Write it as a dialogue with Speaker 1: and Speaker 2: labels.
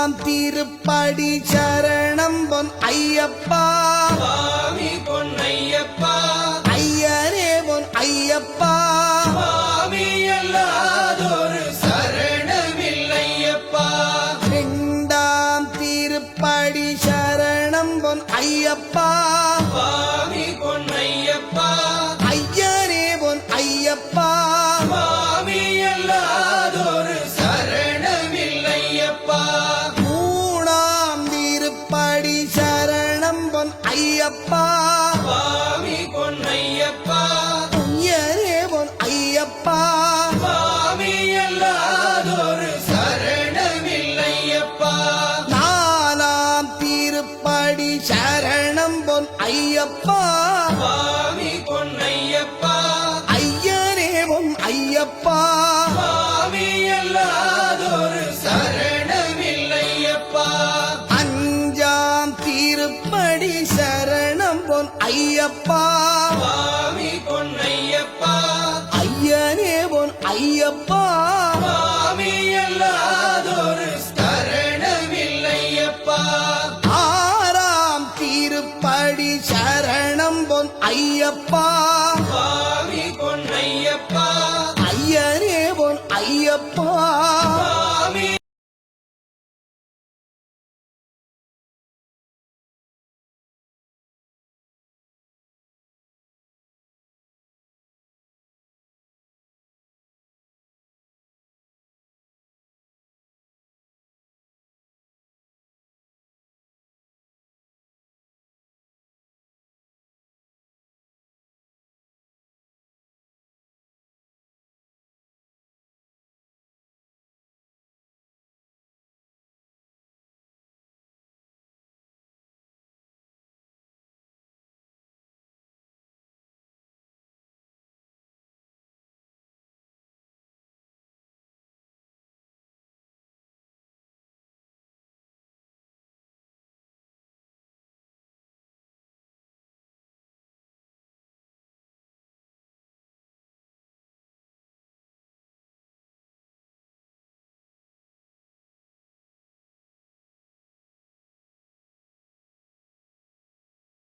Speaker 1: ஆறாம் திருப்படி சரணம் பொன் ஐயப்பா
Speaker 2: சுவாமி பொன்னையப்பா
Speaker 1: ஐயரே பொன் ஐயப்பா
Speaker 2: சுவாமி அல்லாதொரு சரணமில்லையப்பா.
Speaker 1: இரண்டாம் திருப்படி சரணம் பொன் ஐயப்பா
Speaker 2: சுவாமி பொன்னையப்பா
Speaker 1: ஐயரே பொன் ஐயப்பா
Speaker 2: சுவாமி அல்லாதொரு சரணமில்லையப்பா.
Speaker 1: மூணாம் திருப்படி சரணம் பொன் ஐயப்பா
Speaker 2: சுவாமி பொன்னையப்பா
Speaker 1: ஐயரே பொன் ஐயப்பா
Speaker 2: சுவாமி அல்லாதொரு சரணமில்லையப்பா.
Speaker 1: நாலாம் திருப்படி சரணம் பொன் ஐயப்பா
Speaker 2: சுவாமி பொன்னையப்பா
Speaker 1: ஐயரே பொன் ஐயப்பா
Speaker 2: சுவாமி அல்லாதொரு சரணமில்லையப்பா.
Speaker 1: அஞ்சாம் திருப்படி சரணம் பொன் ஐயப்பா
Speaker 2: சுவாமி பொன்னையப்பா
Speaker 1: ஐயரே பொன் ஐயப்பா
Speaker 2: சுவாமி அல்லாதொரு சரணமில்லையப்பா.
Speaker 1: ஆறாம் திருப்படி சரணம் பொன் ஐயப்பா